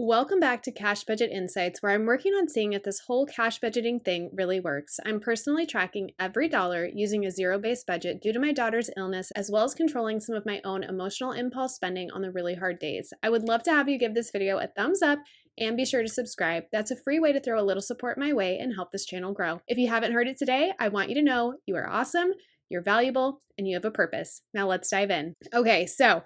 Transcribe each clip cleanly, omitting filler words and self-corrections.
Welcome back to Cash Budget Insights, where I'm working on seeing if this whole cash budgeting thing really works. I'm personally tracking every dollar using a zero-based budget due to my daughter's illness, as well as controlling some of my own emotional impulse spending on the really hard days. I would love to have you give this video a thumbs up and be sure to subscribe. That's a free way to throw a little support my way and help this channel grow. If you haven't heard it today, I want you to know you are awesome, you're valuable, and you have a purpose. Now let's dive in. Okay, so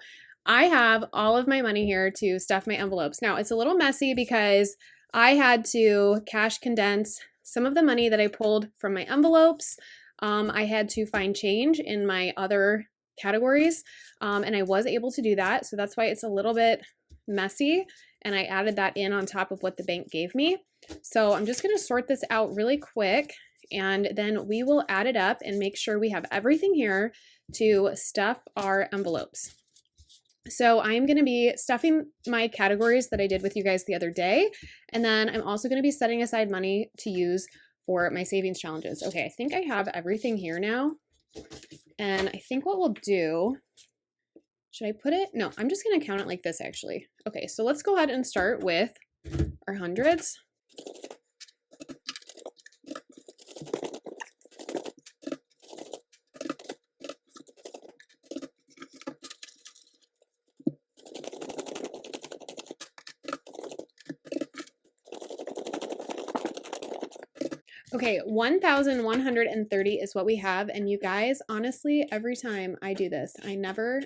I have all of my money here to stuff my envelopes. Now, it's a little messy because I had to cash condense some of the money that I pulled from my envelopes. I had to find change in my other categories, and I was able to do that. So that's why it's a little bit messy, and I added that in on top of what the bank gave me. So I'm just going to sort this out really quick, and then we will add it up and make sure we have everything here to stuff our envelopes. So I'm going to be stuffing my categories that I did with you guys the other day. And then I'm also going to be setting aside money to use for my savings challenges. Okay, I think I have everything here now. And I think what we'll do, should I put it? No, I'm just going to count it like this actually. Okay, so let's go ahead and start with our hundreds. Okay, 1,130 is what we have. And you guys, honestly, every time I do this, I never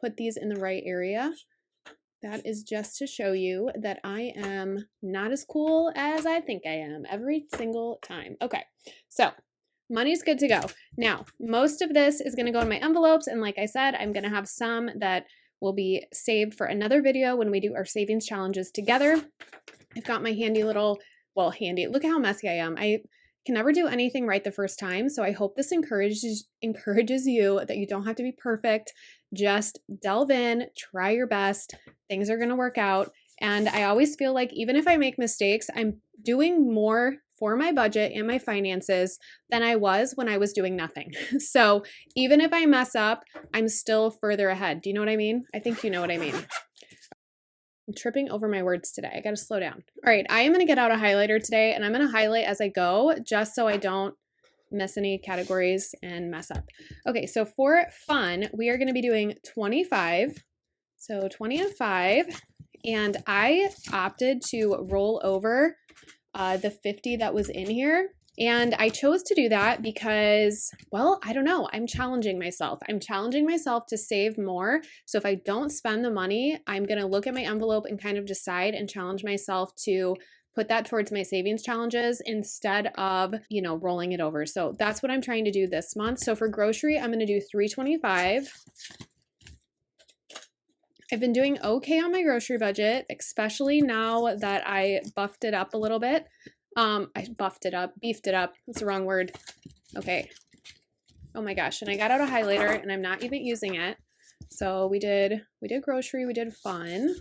put these in the right area. That is just to show you that I am not as cool as I think I am every single time. Okay, so money's good to go. Now, most of this is going to go in my envelopes. And like I said, I'm going to have some that will be saved for another video when we do our savings challenges together. I've got my handy little, well, handy, look how messy I am. I can never do anything right the first time. So I hope this encourages you that you don't have to be perfect. Just delve in, try your best. Things are going to work out. And I always feel like even if I make mistakes, I'm doing more for my budget and my finances than I was when I was doing nothing. So even if I mess up, I'm still further ahead. Do you know what I mean? I think you know what I mean. I'm tripping over my words today. I got to slow down. All right, I am going to get out a highlighter today, and I'm going to highlight as I go just so I don't miss any categories and mess up. Okay, so for fun, we are going to be doing 25. So 20 and 5, and I opted to roll over the 50 that was in here. And I chose to do that because, well, I don't know. I'm challenging myself. I'm challenging myself to save more. So if I don't spend the money, I'm going to look at my envelope and kind of decide and challenge myself to put that towards my savings challenges instead of, rolling it over. So that's what I'm trying to do this month. So for grocery, I'm going to do $3.25. I've been doing okay on my grocery budget, especially now that I buffed it up a little bit. Beefed it up. That's the wrong word. Okay. Oh my gosh. And I got out a highlighter and I'm not even using it. So we did grocery, we did fun.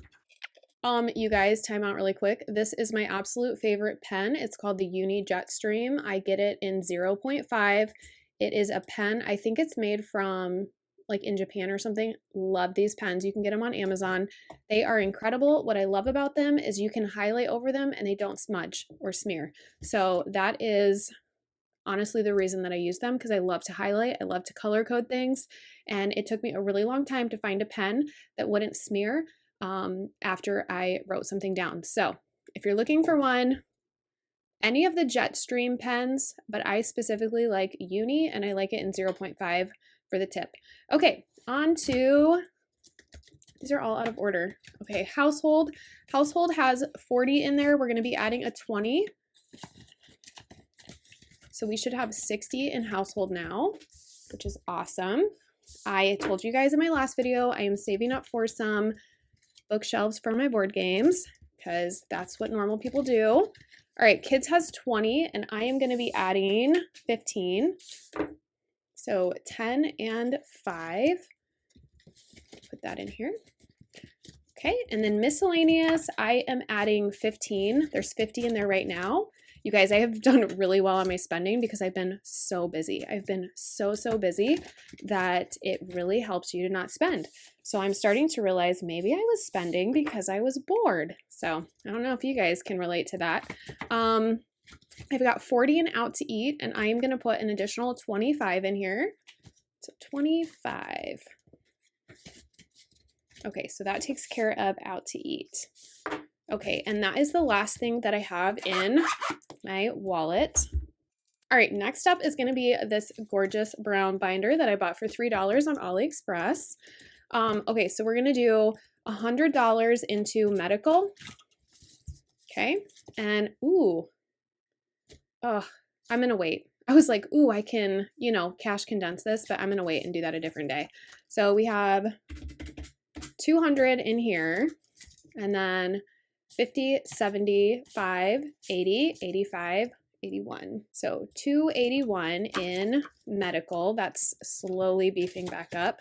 You guys, time out really quick. This is my absolute favorite pen. It's called the Uni Jetstream. I get it in 0.5. It is a pen. I think it's made from like in Japan or something. Love these pens. You can get them on Amazon. They are incredible. What I love about them is you can highlight over them and they don't smudge or smear. So that is honestly the reason that I use them, because I love to highlight. I love to color code things. And it took me a really long time to find a pen that wouldn't smear after I wrote something down. So if you're looking for one, any of the Jetstream pens, but I specifically like Uni and I like it in 0.5 for the tip. Okay, on to, these are all out of order. Okay, household. Household has 40 in there. We're going to be adding a 20. So we should have 60 in household now, which is awesome. I told you guys in my last video, I am saving up for some bookshelves for my board games because that's what normal people do. All right, kids has 20 and I am going to be adding 15. So 10 and 5, put that in here. Okay, and then miscellaneous, I am adding 15. There's 50 in there right now. You guys, I have done really well on my spending because I've been so busy. I've been so busy that it really helps you to not spend. So I'm starting to realize maybe I was spending because I was bored. So I don't know if you guys can relate to that. I've got 40 and out to eat, and I am going to put an additional 25 in here. So 25. Okay, so that takes care of out to eat. Okay, and that is the last thing that I have in my wallet. All right, next up is going to be this gorgeous brown binder that I bought for $3 on AliExpress. Okay, so we're going to do $100 into medical. Okay, and ooh, oh, I'm going to wait. I was like, ooh, I can, cash condense this, but I'm going to wait and do that a different day. So we have 200 in here, and then 50, 75, 80, 85, 81. So 281 in medical. That's slowly beefing back up.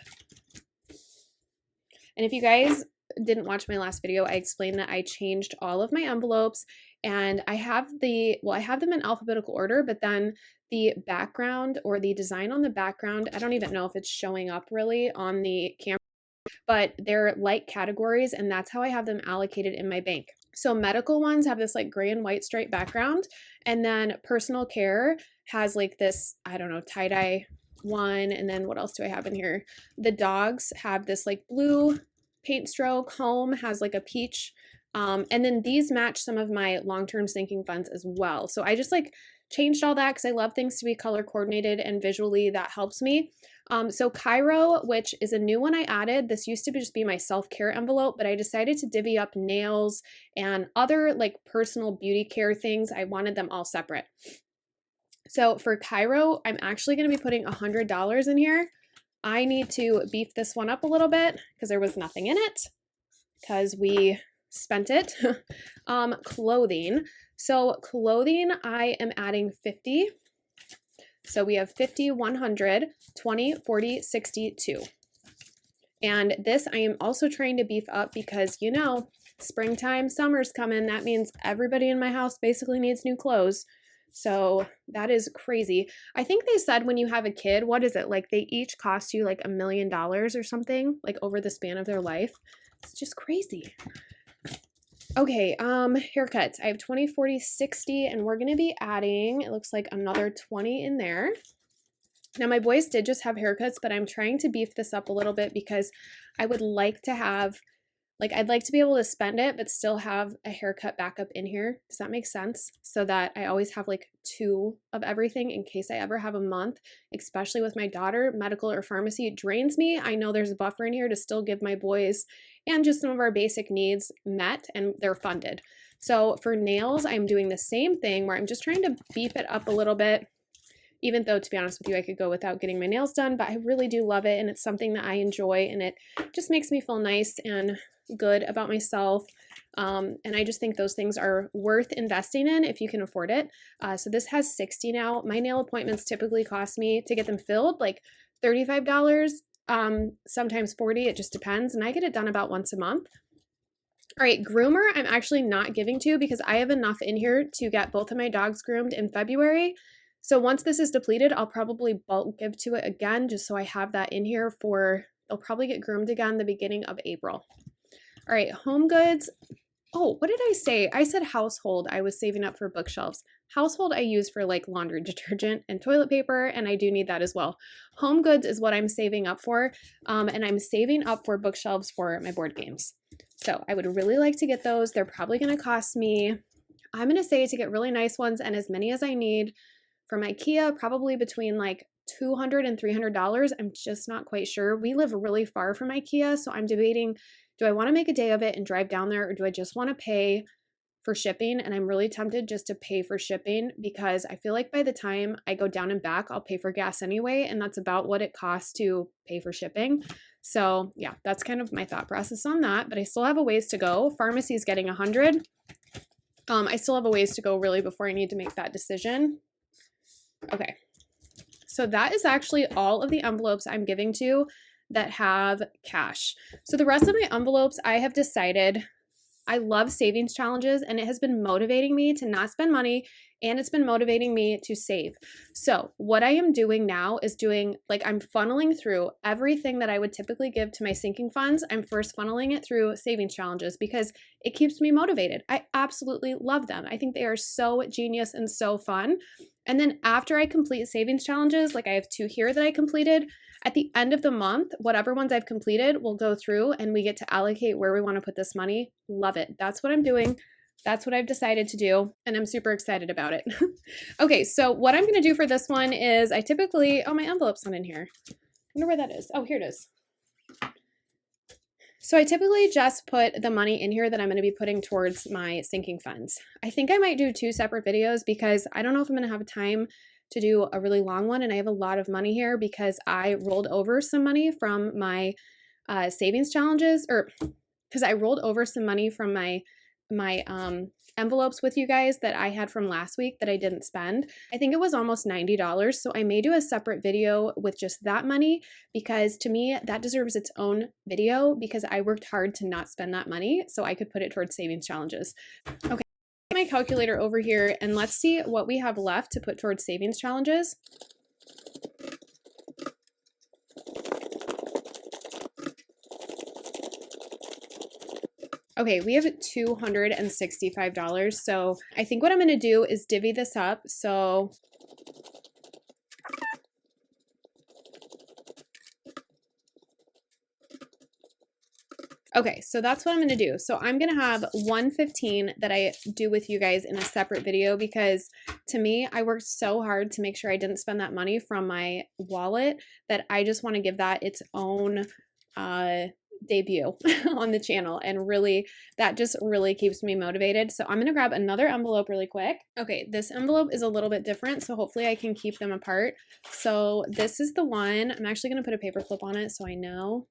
And if you guys didn't watch my last video, I explained that I changed all of my envelopes, and I have them in alphabetical order, but then the background or the design on the background, I don't even know if it's showing up really on the camera, but they're like categories, and that's how I have them allocated in my bank. So medical ones have this like gray and white stripe background, and then personal care has like this, I don't know, tie-dye one, and then what else do I have in here? The dogs have this like blue paint stroke. Home has like a peach, and then these match some of my long-term sinking funds as well. So I just like changed all that because I love things to be color coordinated, and visually that helps me. So Cairo, which is a new one I added. This used to just be my self-care envelope, but I decided to divvy up nails and other like personal beauty care things. I wanted them all separate. So for Cairo, I'm actually going to be putting $100 in here. I need to beef this one up a little bit because there was nothing in it because we spent it. Clothing. So clothing, I am adding 50. So we have 50, 100, 20, 40, 60, 2. And this I am also trying to beef up because, springtime, summer's coming. That means everybody in my house basically needs new clothes. So that is crazy. I think they said when you have a kid, what is it? Like they each cost you like $1 million or something, like over the span of their life. It's just crazy. Okay, haircuts. I have 20, 40, 60, and we're going to be adding, it looks like another 20 in there. Now my boys did just have haircuts, but I'm trying to beef this up a little bit because I would like to have, I'd like to be able to spend it, but still have a haircut backup in here. Does that make sense? So that I always have like 2 of everything in case I ever have a month, especially with my daughter. Medical or pharmacy drains me. I know there's a buffer in here to still give my boys and just some of our basic needs met, and they're funded. So for nails, I'm doing the same thing where I'm just trying to beef it up a little bit, even though, to be honest with you, I could go without getting my nails done, but I really do love it, and it's something that I enjoy, and it just makes me feel nice and good about myself. And I just think those things are worth investing in if you can afford it. So this has 60 now. My nail appointments typically cost me to get them filled like $35, sometimes 40, it just depends, and I get it done about once a month. All right, groomer, I'm actually not giving to because I have enough in here to get both of my dogs groomed in February. So once this is depleted, I'll probably bulk give to it again just so I have that in here they'll probably get groomed again the beginning of April. All right, home goods. Oh, what did I say? I said household. I was saving up for bookshelves. Household I use for like laundry detergent and toilet paper, and I do need that as well. Home goods is what I'm saving up for, and I'm saving up for bookshelves for my board games. So I would really like to get those. They're probably going to cost me, I'm going to say, to get really nice ones and as many as I need from IKEA, probably between like $200 and $300. I'm just not quite sure. We live really far from IKEA, so I'm debating, do I want to make a day of it and drive down there, or do I just want to pay for shipping? And I'm really tempted just to pay for shipping because I feel like by the time I go down and back, I'll pay for gas anyway, and that's about what it costs to pay for shipping. So yeah, that's kind of my thought process on that, but I still have a ways to go. Pharmacy is getting 100. I still have a ways to go really before I need to make that decision. Okay, so that is actually all of the envelopes I'm giving to that have cash. So the rest of my envelopes, I have decided I love savings challenges, and it has been motivating me to not spend money, and it's been motivating me to save. So what I am doing now is I'm funneling through everything that I would typically give to my sinking funds. I'm first funneling it through savings challenges because it keeps me motivated. I absolutely love them. I think they are so genius and so fun. And then after I complete savings challenges, like I have 2 here that I completed, at the end of the month, whatever ones I've completed, we'll go through and we get to allocate where we want to put this money. Love it. That's what I'm doing. That's what I've decided to do, and I'm super excited about it. Okay, so what I'm going to do for this one is oh, my envelope's not in here. I wonder where that is. Oh, here it is. So I typically just put the money in here that I'm going to be putting towards my sinking funds. I think I might do 2 separate videos because I don't know if I'm going to have time to do a really long one, and I have a lot of money here because I rolled over some money from my savings challenges, or because I rolled over some money from my envelopes with you guys that I had from last week that I didn't spend. I think it was almost $90. So I may do a separate video with just that money because to me, that deserves its own video because I worked hard to not spend that money so I could put it towards savings challenges. Okay, my calculator over here and let's see what we have left to put towards savings challenges. Okay, we have $265. So I think what I'm going to do is divvy this up. So okay, so that's what I'm going to do. So I'm going to have 115 that I do with you guys in a separate video because to me, I worked so hard to make sure I didn't spend that money from my wallet that I just want to give that its own debut on the channel, and really that just really keeps me motivated. So I'm gonna grab another envelope really quick. Okay, this envelope is a little bit different, so hopefully I can keep them apart. So this is the one. I'm actually gonna put a paper clip on it so I know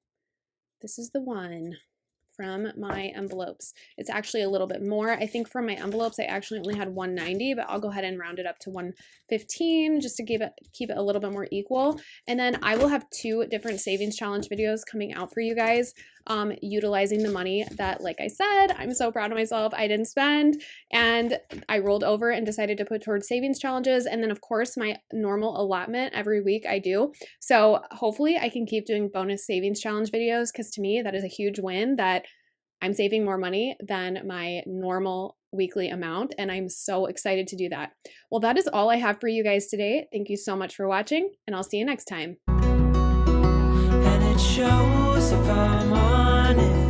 this is the one from my envelopes. It's actually a little bit more. I think from my envelopes I actually only had 190, but I'll go ahead and round it up to 115 just to keep it a little bit more equal. And then I will have 2 different savings challenge videos coming out for you guys, utilizing the money that, like I said, I'm so proud of myself, I didn't spend and I rolled over and decided to put towards savings challenges. And then of course my normal allotment every week I do. So hopefully I can keep doing bonus savings challenge videos because to me that is a huge win that I'm saving more money than my normal weekly amount, and I'm so excited to do that. Well, that is all I have for you guys today. Thank you so much for watching, and I'll see you next time. And it shows if I'm on it.